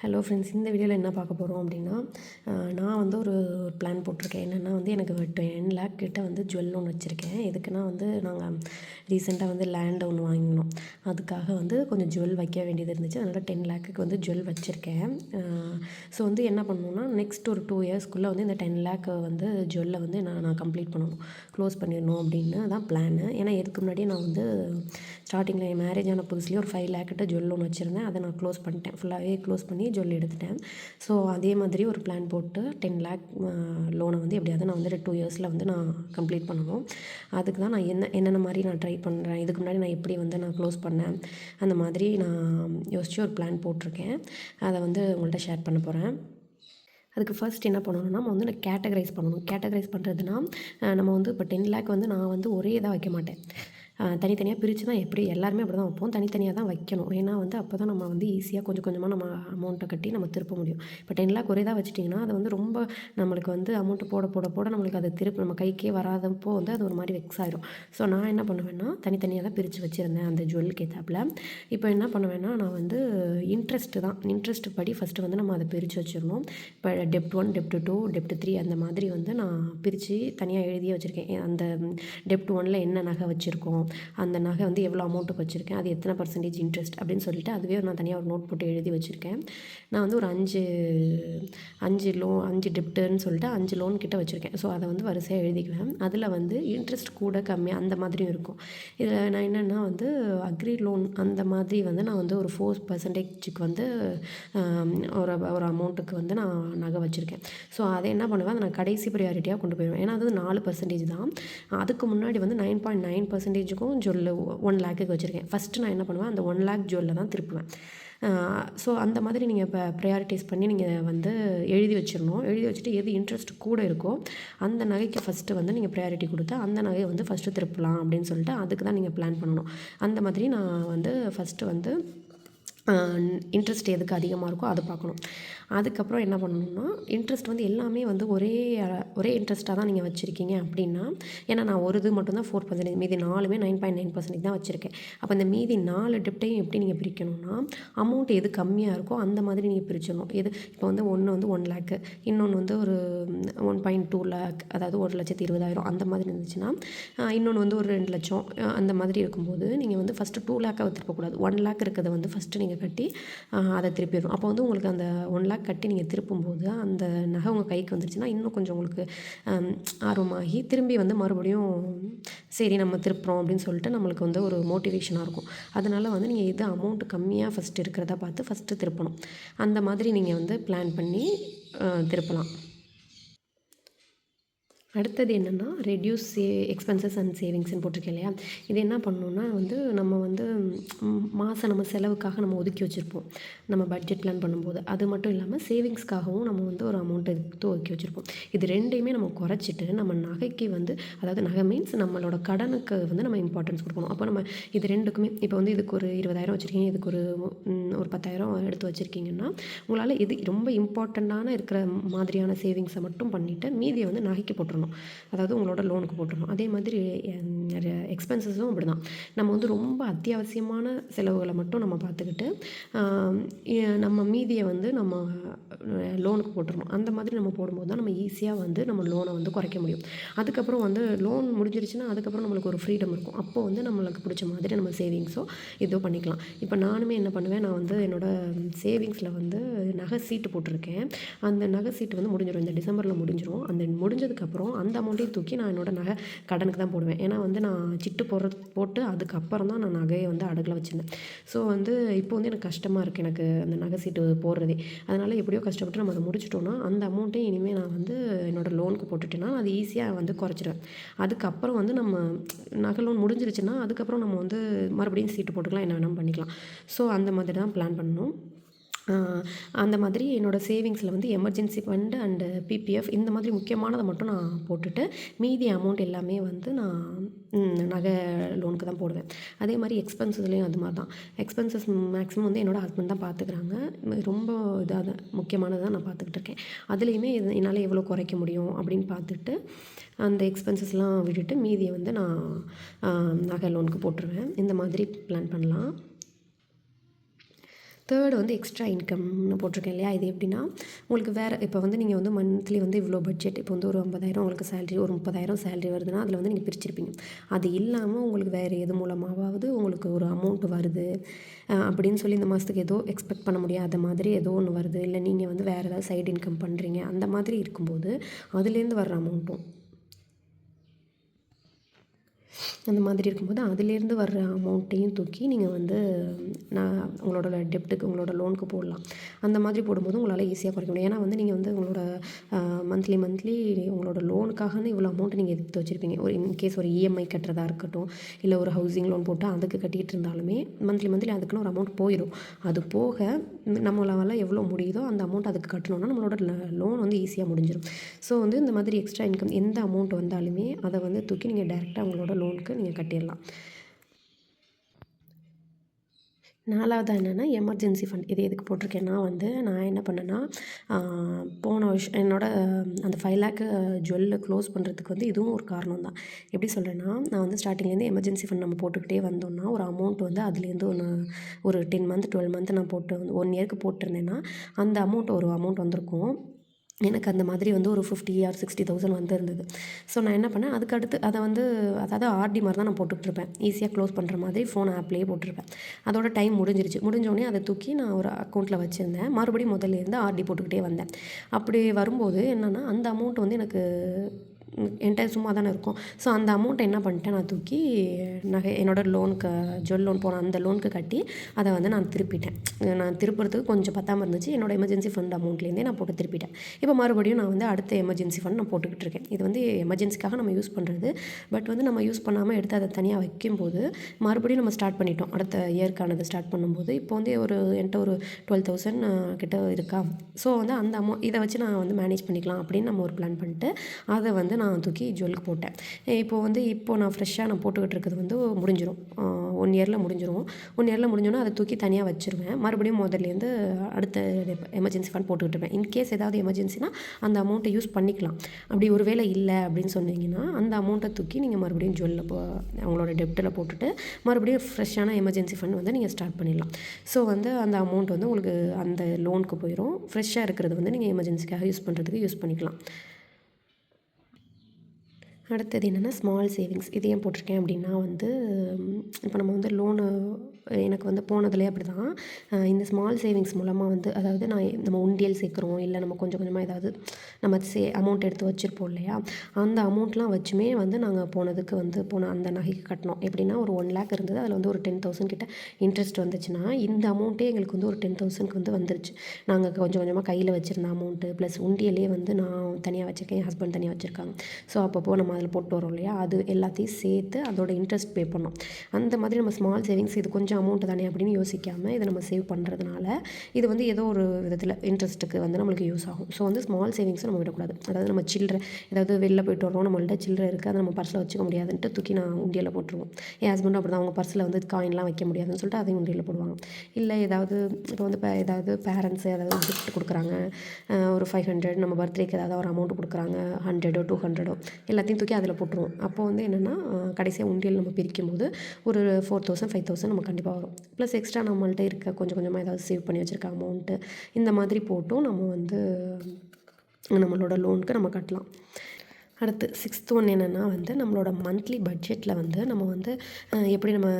Hello friends, இந்த வீடியோவில் என்ன பார்க்க போகிறோம் அப்படின்னா, நான் வந்து ஒரு பிளான் போட்டிருக்கேன். என்னென்னா வந்து எனக்கு 10 லேக் கிட்ட வந்து ஜுவல் லோன் வச்சுருக்கேன். எதுக்குன்னா வந்து நாங்கள் ரீசெண்டாக வந்து லேண்ட் ஒன்று வாங்கினோம். அதுக்காக வந்து கொஞ்சம் ஜுவல் வைக்க வேண்டியது இருந்துச்சு. அதனால் 10 லேக்குக்கு வந்து ஜுவல் வச்சுருக்கேன். ஸோ வந்து என்ன பண்ணணுன்னா, நெக்ஸ்ட் ஒரு 2 இயர்ஸ்க்குள்ளே வந்து இந்த 10 லேக் வந்து ஜுவல்லை வந்து நான் கம்ப்ளீட் பண்ணணும், க்ளோஸ் பண்ணிடணும் அப்படின்னு தான் பிளானு. ஏன்னா இதுக்கு முன்னாடியே நான் வந்து ஸ்டார்டிங்கில் என் மேரேஜ் ஆன புதுசுலேயே ஒரு 5 லேக் கிட்ட ஜுவல் லோன் வச்சுருந்தேன். அதை நான் க்ளோஸ் பண்ணிட்டேன், ஃபுல்லாகவே க்ளோஸ் பண்ணி ஜுவல் எடுத்துட்டேன். ஸோ அதே மாதிரி ஒரு பிளான் போட்டு 10 லேக் லோனை வந்து எப்படியாவது நான் வந்து 2 இயர்ஸில் வந்து நான் கம்ப்ளீட் பண்ணணும். அதுக்கு தான் நான் என்னென்ன மாதிரி நான் ட்ரை பண்ணுறேன், இதுக்கு முன்னாடி நான் எப்படி வந்து நான் க்ளோஸ் பண்ணேன், அந்த மாதிரி நான் யோசித்து ஒரு பிளான் போட்டிருக்கேன். அதை வந்து உங்கள்கிட்ட ஷேர் பண்ண போகிறேன். அதுக்கு ஃபர்ஸ்ட் என்ன பண்ணணும்னா, நம்ம வந்து கேட்டகரைஸ் பண்ணணும். கேட்டகரைஸ் பண்ணுறதுனா, நம்ம வந்து இப்போ 10 லேக் வந்து நான் வந்து ஒரே இதாக வைக்க மாட்டேன். தனித்தனியாக பிரித்து தான், எப்படி எல்லாருமே அப்படி தான் வைப்போம். தனித்தனியாக தான் வைக்கணும். ஏன்னா வந்து அப்போ தான் நம்ம வந்து ஈஸியாக கொஞ்சம் கொஞ்சமாக நம்ம அமௌண்ட்டை கட்டி நம்ம திருப்ப முடியும். இப்போ 10 லேக் ஒரே தான் வச்சுட்டிங்கன்னா, அது வந்து ரொம்ப நம்மளுக்கு வந்து அமௌண்ட்டு போட போட போட நம்மளுக்கு அது திருப்பி நம்ம கைக்கே வராதப்போ வந்து அது ஒரு மாதிரி வெக்ஸ் ஆயிடும். ஸோ நான் என்ன பண்ணுவேன்னா, தனித்தனியாக தான் பிரித்து வச்சுருந்தேன் அந்த ஜுவல்லுக்கு ஏற்றாப்புல. இப்போ என்ன பண்ணுவேன்னா, நான் வந்து இன்ட்ரெஸ்ட் படி ஃபஸ்ட்டு வந்து நம்ம அதை பிரித்து வச்சிடணும். இப்போ டெப்ட் 1, டெப்ட் 2, டெப்ட் 3 அந்த மாதிரி வந்து நான் பிரித்து தனியாக எழுதியே வச்சுருக்கேன். அந்த டெப்ட் 1ல் என்ன நகை வச்சுருக்கோம், அந்த நகை வந்து எவ்வளோ அமௌண்ட்டுக்கு வச்சுருக்கேன், அது எத்தனை பர்சன்டேஜ் இன்ட்ரெஸ்ட் அப்படின்னு சொல்லிட்டு அதுவே நான் தனியாக ஒரு நோட் போட்டு எழுதி வச்சுருக்கேன். நான் வந்து ஒரு 5 டெப்ட்டுன்னு சொல்லிட்டு 5 லோன் கிட்ட வச்சுருக்கேன். ஸோ அதை வந்து வரிசையாக எழுதிக்குவேன். அதில் வந்து இன்ட்ரெஸ்ட் கூட கம்மியாக அந்த மாதிரியும் இருக்கும். இதில் நான் என்னென்னா வந்து அக்ரி லோன் அந்த மாதிரி வந்து நான் வந்து ஒரு 4% வந்து ஒரு அமௌண்ட்டுக்கு வந்து நான் நகை வச்சுருக்கேன். ஸோ அதை என்ன பண்ணுவேன், அதை நான் கடைசி ப்ரியாரிட்டியாக கொண்டு போயிடுவேன். ஏன்னா அது 4% தான். அதுக்கு முன்னாடி வந்து 9.9%க்கும் ஜுவல்லு 1 லேக்குக்கு வச்சுருக்கேன். ஃபஸ்ட்டு நான் என்ன பண்ணுவேன், அந்த 1 லேக் ஜுவல்லை தான் திருப்புவேன். ஸோ அந்த மாதிரி நீங்கள் இப்போ ப்ரையாரிட்டைஸ் பண்ணி நீங்கள் வந்து எழுதி வச்சிடணும். எழுதி வச்சுட்டு எது இன்ட்ரெஸ்ட் கூட இருக்கோ அந்த நகைக்கு ஃபஸ்ட்டு வந்து நீங்கள் ப்ரையாரிட்டி கொடுத்து அந்த நகையை வந்து ஃபஸ்ட்டு திருப்பலாம் அப்படின்னு சொல்லிட்டு அதுக்கு தான் நீங்கள் பிளான் பண்ணணும். அந்த மாதிரி நான் வந்து ஃபஸ்ட்டு வந்து இன்ட்ரெஸ்ட் எதுக்கு அதிகமாக இருக்கோ அதை பார்க்கணும். அதுக்கப்புறம் என்ன பண்ணணும்னா, இன்ட்ரெஸ்ட் வந்து எல்லாமே வந்து ஒரே இன்ட்ரெஸ்ட்டாக தான் நீங்கள் வச்சுருக்கீங்க அப்படின்னா, ஏன்னா நான் ஒரு இது மட்டும்தான் 4%, மீதி 4மே 9.9% தான் வச்சுருக்கேன். அப்போ இந்த மீதி 4 டெப்ட்டையும் எப்படி நீங்கள் பிரிக்கணும்னா, அமௌண்ட் எது கம்மியாக இருக்கோ அந்த மாதிரி நீங்கள் பிரிச்சிடணும். இப்போ வந்து ஒன்று வந்து 1 லேக்கு, இன்னொன்று வந்து ஒரு 1.2 லேக், அதாவது 1,20,000 அந்த மாதிரி இருந்துச்சுன்னா, இன்னொன்று வந்து ஒரு 2 லட்சம் அந்த மாதிரி இருக்கும்போது நீங்கள் வந்து ஃபஸ்ட்டு 2 லேக்காக திருப்பக்கூடாது. 1 லேக் இருக்கிறத வந்து ஃபஸ்ட்டு நீங்கள் கட்டி அதை திருப்பிடணும். அப்போ வந்து உங்களுக்கு அந்த 1 லேக் கட்டி நீங்கள் திருப்பும்போது அந்த நகை உங்கள் கைக்கு வந்துருச்சுன்னா இன்னும் கொஞ்சம் உங்களுக்கு ஆர்வமாகி திரும்பி வந்து மறுபடியும் சரி நம்ம திருப்புறோம் அப்படின்னு சொல்லிட்டு நம்மளுக்கு வந்து ஒரு மோட்டிவேஷனாக இருக்கும். அதனால் வந்து நீங்கள் எது அமௌண்ட்டு கம்மியாக ஃபஸ்ட்டு இருக்கிறத பார்த்து ஃபஸ்ட்டு திருப்பணும். அந்த மாதிரி நீங்கள் வந்து பிளான் பண்ணி திருப்பலாம். அடுத்தது என்னென்னா, ரெடியூஸ் எக்ஸ்பென்சஸ் அண்ட் சேவிங்ஸ்ன்னு போட்டிருக்கேன் இல்லையா, இது என்ன பண்ணணுன்னா வந்து நம்ம வந்து மாதம் நம்ம செலவுக்காக நம்ம ஒதுக்கி வச்சுருப்போம் நம்ம பட்ஜெட் பிளான் பண்ணும்போது. அது மட்டும் இல்லாமல் சேவிங்ஸ்க்காகவும் நம்ம வந்து ஒரு அமௌண்ட் எடுத்து ஒதுக்கி வச்சுருப்போம். இது ரெண்டையுமே நம்ம குறைச்சிட்டு நம்ம நகைக்கு வந்து, அதாவது நகை மீன்ஸ் நம்மளோட கடனுக்கு வந்து நம்ம இம்பார்ட்டன்ஸ் கொடுக்கணும். அப்போ நம்ம இது ரெண்டுக்குமே, இப்போ வந்து இதுக்கு ஒரு 20,000 வச்சுருக்கீங்க, இதுக்கு ஒரு 10,000 எடுத்து வச்சுருக்கீங்கன்னா, உங்களால் இது ரொம்ப இம்பார்ட்டண்ட்டான இருக்கிற மாதிரியான சேவிங்ஸை மட்டும் பண்ணிவிட்டு மீதியை வந்து நகைக்கு போட்டுறணும். அதாவது உங்களோட லோனுக்கு போட்டுடணும். அதே மாதிரி எக்ஸ்பென்சஸும் அப்படி தான். நம்ம வந்து ரொம்ப அத்தியாவசியமான செலவுகளை மட்டும் நம்ம பார்த்துக்கிட்டு நம்ம மீதியை வந்து நம்ம லோனுக்கு போட்டுடணும். அந்த மாதிரி நம்ம போடும்போது தான் நம்ம ஈஸியாக வந்து நம்ம லோனை வந்து குறைக்க முடியும். அதுக்கப்புறம் வந்து லோன் முடிஞ்சிருச்சுன்னா அதுக்கப்புறம் நம்மளுக்கு ஒரு ஃப்ரீடம் இருக்கும். அப்போ வந்து நம்மளுக்கு பிடிச்ச மாதிரி நம்ம சேவிங்ஸோ இதோ பண்ணிக்கலாம். இப்போ நானுமே என்ன பண்ணுவேன், நான் வந்து என்னோடய சேவிங்ஸில் வந்து நகை சீட்டு போட்டிருக்கேன். அந்த நகை சீட்டு வந்து முடிஞ்சிடும், இந்த டிசம்பரில் முடிஞ்சிடும். அந்த முடிஞ்சதுக்கப்புறம் அந்த அமௌண்ட்டையும் தூக்கி நான் என்னோடய நகை கடனுக்கு தான் போடுவேன். ஏன்னா வந்து நான் சிட்டு போட்டு அதுக்கப்புறம் தான் நான் நகையை வந்து அடகில் வச்சுருந்தேன். ஸோ வந்து இப்போ வந்து எனக்கு கஷ்டமாக இருக்குது, எனக்கு அந்த நகை சீட்டு போடுறதே. அதனால் எப்படியோ கஷ்டப்பட்டு நம்ம அதை முடிச்சிட்டோன்னா அந்த அமௌண்ட்டையும் இனிமேல் நான் வந்து என்னோடய லோனுக்கு போட்டுட்டேன்னா அது ஈஸியாக வந்து குறைச்சிடுவேன். அதுக்கப்புறம் வந்து நம்ம நகை லோன் முடிஞ்சிருச்சுன்னா அதுக்கப்புறம் நம்ம வந்து மறுபடியும் சீட்டு போட்டுக்கலாம், என்ன வேணாலும் பண்ணிக்கலாம். ஸோ அந்த மாதிரி தான் பிளான் பண்ணணும். அந்த மாதிரி என்னோடய சேவிங்ஸில் வந்து எமர்ஜென்சி ஃபண்டு அண்டு பிபிஎஃப் இந்த மாதிரி முக்கியமானதை மட்டும் நான் போட்டுட்டு மீதி அமௌண்ட் எல்லாமே வந்து நான் நகை லோனுக்கு தான் போடுவேன். அதே மாதிரி எக்ஸ்பென்சஸ்லேயும் அது மாதிரி தான். எக்ஸ்பென்சஸ் மேக்ஸிமம் வந்து என்னோடய ஹஸ்பண்ட் தான் பார்த்துக்கிறாங்க. ரொம்ப இதாக முக்கியமானதாக நான் பார்த்துக்கிட்டு இருக்கேன். அதுலேயுமே என்னால் எவ்வளோ குறைக்க முடியும் அப்படின்னு பார்த்துட்டு அந்த எக்ஸ்பென்சஸ்லாம் விட்டுட்டு மீதியை வந்து நான் நகை லோனுக்கு போட்டுருவேன். இந்த மாதிரி பிளான் பண்ணலாம். தேர்டு வந்து எக்ஸ்ட்ரா இன்கம்னு போட்டிருக்கேன் இல்லையா? இது எப்படின்னா, உங்களுக்கு வேறு இப்போ வந்து நீங்கள் வந்து மந்த்லி வந்து இவ்வளோ பட்ஜெட் இப்போ வந்து ஒரு 50,000 உங்களுக்கு சேலரி, ஒரு 30,000 சேலரி வருதுன்னா, அதில் வந்து நீங்கள் பிரிச்சிருப்பீங்க. அது இல்லாமல் உங்களுக்கு வேறு எது மூலமாவது உங்களுக்கு ஒரு அமௌண்ட் வருது அப்படின்னு சொல்லி இந்த மாதத்துக்கு ஏதோ எக்ஸ்பெக்ட் பண்ண முடியாத மாதிரி ஏதோ ஒன்று வருது, இல்லை நீங்கள் வந்து வேறு ஏதாவது சைடு இன்கம் பண்ணுறீங்க, அந்த மாதிரி இருக்கும்போது அதுலேருந்து வர்ற அமௌண்ட்டும் அந்த மாதிரி இருக்கும்போது அதுலேருந்து வர்ற அமௌண்ட்டையும் தூக்கி நீங்கள் வந்து நான் உங்களோட டெப்ட்டுக்கு உங்களோட லோனுக்கு போடலாம். அந்த மாதிரி போடும்போது உங்களால் ஈஸியாக குறைக்க முடியும். ஏன்னா வந்து நீங்கள் வந்து உங்களோட மந்த்லி உங்களோட லோனுக்காகன்னு இவ்வளோ அமௌண்ட்டு நீங்கள் எடுத்து வச்சுருப்பீங்க. ஒரு இன்கேஸ் ஒரு இஎம்ஐ கட்டுறதா இருக்கட்டும், இல்லை ஒரு ஹவுசிங் லோன் போட்டு அதுக்கு கட்டிகிட்டு இருந்தாலுமே மந்த்லி அதுக்குன்னு ஒரு அமௌண்ட் போயிடும். அது போக நம்மளால் எவ்வளோ முடியுதோ அந்த அமௌண்ட் அதுக்கு கட்டணும்னா நம்மளோட லோன் வந்து ஈஸியாக முடிஞ்சிடும். ஸோ வந்து இந்த மாதிரி எக்ஸ்ட்ரா இன்கம் எந்த அமௌண்ட் வந்தாலுமே அதை வந்து தூக்கி நீங்கள் டேரெக்டாக உங்களோட லோனுக்கு நீங்கள் கட்டிடலாம். 4வது என்னென்னா எமர்ஜென்சி ஃபண்ட். இது எதுக்கு போட்டிருக்கேன்னா வந்து நான் என்ன பண்ணேன்னா, போன வருஷம் அந்த 5 லேக் ஜுவல்ல க்ளோஸ் பண்ணுறதுக்கு வந்து இதுவும் ஒரு காரணம் தான். எப்படி சொல்கிறேன்னா, நான் வந்து ஸ்டார்டிங்லேருந்து எமர்ஜென்சி ஃபண்ட் நம்ம போட்டுக்கிட்டே வந்தோம்னா ஒரு அமௌண்ட் வந்து அதுலேருந்து ஒரு 10 மந்த் 12 மந்த் நான் போட்டு 1 இயருக்கு போட்டிருந்தேன்னா அந்த ஒரு அமௌண்ட் வந்திருக்கும். எனக்கு அந்த மாதிரி வந்து ஒரு 50 ஆர் 60,000 வந்திருந்தது. ஸோ நான் என்ன பண்ணேன், அதுக்கு அடுத்து அதை வந்து அதாவது ஆர்டி மாதிரி தான் நான் போட்டுட்ருப்பேன். ஈஸியாக க்ளோஸ் பண்ணுற மாதிரி ஃபோன் ஆப்லேயே போட்டிருப்பேன். அதோட டைம் முடிஞ்சிருச்சு. முடிஞ்சோடனே அதை தூக்கி நான் ஒரு அக்கௌண்ட்டில் வச்சுருந்தேன். மறுபடியும் முதல்லேருந்து ஆர்டி போட்டுக்கிட்டே வந்தேன். அப்படி வரும்போது என்னென்னா, அந்த அமௌண்ட் வந்து எனக்கு என்கிட்ட சும்மா தானே இருக்கும். ஸோ அந்த அமௌண்ட்டை என்ன பண்ணிட்டேன், நான் தூக்கி என்னோடய லோனுக்கு ஜுவல் லோன் போன அந்த லோனுக்கு கட்டி அதை வந்து நான் திருப்பிட்டேன். நான் திருப்புறதுக்கு கொஞ்சம் பத்தாமல் இருந்துச்சு. என்னோடய எமர்ஜென்சி ஃபண்ட் அமௌண்ட்லேருந்தே நான் போட்டு திருப்பிட்டேன். இப்போ மறுபடியும் நான் வந்து அடுத்த எமர்ஜென்சி ஃபண்ட் நான் போட்டுக்கிட்டு இருக்கேன். இது வந்து எமர்ஜென்சிக்காக நம்ம யூஸ் பண்ணுறது. பட் வந்து நம்ம யூஸ் பண்ணாமல் எடுத்து அதை தனியாக வைக்கும்போது மறுபடியும் நம்ம ஸ்டார்ட் பண்ணிட்டோம். அடுத்த இயர்க்கானது ஸ்டார்ட் பண்ணும்போது இப்போ வந்து என்கிட்ட ஒரு 12,000 கிட்ட இருக்கா. ஸோ வந்து அந்த இதை வச்சு நான் வந்து மேனேஜ் பண்ணிக்கலாம் அப்படின்னு நம்ம ஒரு பிளான் பண்ணிட்டு அதை வந்து நான் தூக்கி ஜுவலுக்கு போட்டேன். இப்போ நான் ஃப்ரெஷ்ஷாக நான் போட்டுக்கிட்டு இருக்கிறது வந்து முடிஞ்சிடும். 1 இயரில் முடிஞ்சிடும். 1 இயரில் முடிஞ்சோன்னா அதை தூக்கி தனியாக வச்சுருவேன். மறுபடியும் முதல்லேருந்து அடுத்த எமர்ஜென்சி ஃபண்ட் போட்டுக்கிட்டு இருப்பேன். இன்கேஸ் ஏதாவது எமர்ஜென்சினா அந்த அமௌண்ட்டை யூஸ் பண்ணிக்கலாம். அப்படி ஒரு வேளை இல்லை அப்படின்னு சொன்னீங்கன்னா அந்த அமௌண்ட்டை தூக்கி நீங்கள் மறுபடியும் ஜுவலில் அவங்களோட டெப்ட்டில் போட்டுட்டு மறுபடியும் ஃப்ரெஷ்ஷான எமர்ஜென்சி ஃபண்ட் வந்து நீங்கள் ஸ்டார்ட் பண்ணிடலாம். ஸோ வந்து அந்த அமௌண்ட் வந்து உங்களுக்கு அந்த லோனுக்கு போயிடும். ஃப்ரெஷ்ஷாக இருக்கிறது வந்து நீங்கள் எமர்ஜென்சிக்காக யூஸ் பண்ணுறதுக்கு யூஸ் பண்ணிக்கலாம். அடுத்தது என்னென்னா ஸ்மால் சேவிங்ஸ். இது ஏன் போட்டிருக்கேன் அப்படின்னா வந்து இப்போ நம்ம வந்து எனக்கு வந்து போனதுலேயே அப்படி தான் இந்த ஸ்மால் சேவிங்ஸ் மூலமாக வந்து அதாவது நம்ம உண்டியல் சேர்க்குறோம், இல்லை நம்ம கொஞ்சம் கொஞ்சமாக ஏதாவது நம்ம அமௌண்ட் எடுத்து வச்சுருப்போம் இல்லையா, அந்த அமௌண்ட்லாம் வச்சுமே வந்து நாங்கள் போன அந்த நகைக்கு கட்டினோம். எப்படின்னா ஒரு 1 லேக் இருந்தது, அதில் வந்து ஒரு 10,000 கிட்ட இன்ட்ரெஸ்ட் வந்துச்சுன்னா இந்த அமௌண்ட்டே எங்களுக்கு வந்து ஒரு 10,000க்கு வந்து வந்துருச்சு. நாங்கள் கொஞ்சம் கொஞ்சமாக கையில் வச்சுருந்த அமௌண்ட்டு ப்ளஸ் உண்டியலே வந்து நான் தனியாக வச்சுருக்கேன், என் ஹஸ்பண்ட் தனியாக வச்சுருக்காங்க. ஸோ அப்பப்போ நம்ம அதில் போட்டு வரோம் இல்லையா, அது எல்லாத்தையும் சேர்த்து அதோட இன்ட்ரெஸ்ட் பே பண்ணோம். அந்த மாதிரி நம்ம ஸ்மால் சேவிங்ஸ் இது கொஞ்சம் அமௌண்ட்டு தானே அப்படின்னு யோசிக்காமல் இதை நம்ம சேவ் பண்ணுறதுனால இது வந்து ஏதோ ஒரு விதத்தில் இன்ட்ரெஸ்ட்டுக்கு வந்து நம்மளுக்கு யூஸ் ஆகும். ஸோ வந்து ஸ்மால் சேவிங்ஸும் நம்ம விடக்கூடாது. அதாவது நம்ம சில்லறை ஏதாவது வெளில போய்ட்டு வரோம், நம்மள்ட்ட சில்லறை இருக்குது, அதை நம்ம பர்ஸில் வச்சுக்க முடியாதுன்ட்டு தூக்கி நான் உண்டியலில் போட்டுருவோம். என் ஹஸ்பண்டும் அப்படி தான், அவங்க பர்ஸில் வந்து காயின்லாம் வைக்க முடியாதுன்னு சொல்லிட்டு அதையும் உண்டியலில் போடுவாங்க. இல்லை இப்போ வந்து ஏதாவது பேரண்ட்ஸ் ஏதாவது கிஃப்ட் கொடுக்குறாங்க, ஒரு 500 நம்ம பர்த்டேக்கு ஏதாவது ஒரு அமௌண்ட் கொடுக்குறாங்க, 100 200 எல்லாத்தையும் தூக்கி அதில் போட்டுருவோம். அப்போது வந்து என்னென்னா கடைசியாக உண்டியல் நம்ம பிரிக்கும் போது ஒரு 4,000 5,000 நம்ம கண்டிப்பாக வரும். ப்ளஸ் எக்ஸ்ட்ரா நம்மள்ட்ட இருக்க கொஞ்சம் கொஞ்சமாக ஏதாவது சேவ் பண்ணி வச்சுருக்க அமௌண்ட்டு இந்த மாதிரி போட்டும் நம்ம வந்து நம்மளோட லோனுக்கு நம்ம கட்டலாம். அடுத்து 6th ஒன் என்னென்னா வந்து நம்மளோட மந்த்லி பட்ஜெட்டில் வந்து நம்ம வந்து எப்படி நம்ம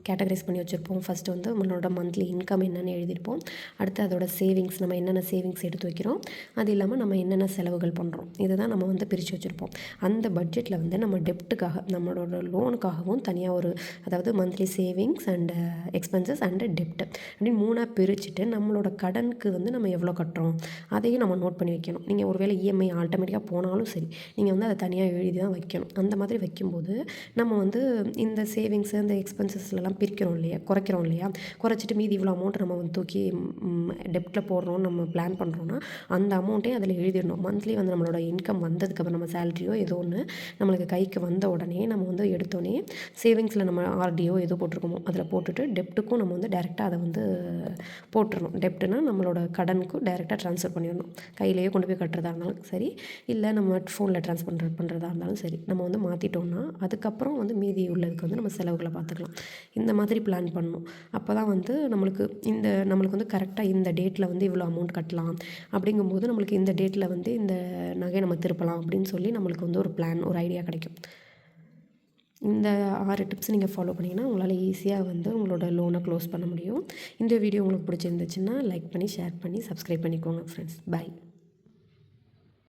கேட்டகரைஸ் பண்ணி வச்சுருப்போம். ஃபஸ்ட்டு வந்து நம்மளோட மந்த்லி இன்கம் என்னென்னு எழுதியிருப்போம். அடுத்து அதோட சேவிங்ஸ், நம்ம என்னென்ன சேவிங்ஸ் எடுத்து வைக்கிறோம், அது இல்லாமல் நம்ம என்னென்ன செலவுகள் பண்ணுறோம், இதை தான் நம்ம வந்து பிரித்து வச்சுருப்போம். அந்த பட்ஜெட்டில் வந்து நம்ம டெப்ட்டுக்காக நம்மளோட லோனுக்காகவும் தனியாக அதாவது monthly savings and expenses and டெப்ட் அப்படின்னு 3ஆக பிரிச்சுட்டு நம்மளோட கடனுக்கு வந்து நம்ம எவ்வளோ கட்டுறோம் அதையும் நம்ம நோட் பண்ணி வைக்கணும். நீங்கள் ஒருவேளை இஎம்ஐ ஆட்டோமேட்டிக்காக போனாலும் சரி, நீங்கள் வந்து அதை தனியாக எழுதி தான் வைக்கணும். அந்த மாதிரி வைக்கும்போது நம்ம வந்து இந்த சேவிங்ஸு இந்த எக்ஸ்பென்சஸ்லாம் குறைக்கிறோம் இல்லையா, குறைச்சிட்டு மீதி இவ்வளோ அமௌண்ட் நம்ம வந்து தூக்கி டெப்ட்டில் போடுறோம் நம்ம பிளான் பண்ணுறோன்னா அந்த அமௌண்ட்டையும் அதில் எழுதிடணும். மந்த்லி வந்து நம்மளோட இன்கம் வந்ததுக்கப்புறம் நம்ம சேலரியோ ஏதோ ஒன்று நம்மளுக்கு கைக்கு வந்த உடனே நம்ம வந்து எடுத்தோடனே சேவிங்ஸில் நம்ம ஆர்டிஓ ஏதோ போட்டிருக்கோமோ அதில் போட்டுட்டு டெப்ட்டுக்கும் நம்ம வந்து டைரெக்டாக அதை வந்து போட்டுடணும். டெப்ட்டுனா நம்மளோட கடனுக்கும் டைரெக்டாக ட்ரான்ஸ்ஃபர் பண்ணிடணும். கையிலேயே கொண்டு போய் கட்டுறதா இருந்தாலும் சரி, இல்லை நம்ம ஃபோனில் ட்ரான்ஸ்ஃபர் பண்ணுறதா இருந்தாலும் சரி, நம்ம வந்து மாற்றிட்டோம்னா அதுக்கப்புறம் வந்து மீதி உள்ளதுக்கு வந்து நம்ம செலவுகளை பார்த்துக்கலாம். இந்த மாதிரி பிளான் பண்ணணும். அப்போ தான் வந்து நம்மளுக்கு வந்து கரெக்டாக இந்த டேட்டில் வந்து இவ்வளோ அமௌண்ட் கட்டலாம் அப்படிங்கும்போது நம்மளுக்கு இந்த டேட்டில் வந்து இந்த நகையை நம்ம திருப்பலாம் அப்படின்னு சொல்லி நம்மளுக்கு வந்து ஒரு பிளான், ஒரு ஐடியா கிடைக்கும். இந்த 6 டிப்ஸ் நீங்கள் ஃபாலோ பண்ணிங்கன்னா உங்களால் ஈஸியாக வந்து உங்களோட லோனை க்ளோஸ் பண்ண முடியும். இந்த வீடியோ உங்களுக்கு பிடிச்சிருந்துச்சுன்னா லைக் பண்ணி, ஷேர் பண்ணி, சப்ஸ்கிரைப் பண்ணிக்கோங்க ஃப்ரெண்ட்ஸ். பாய்.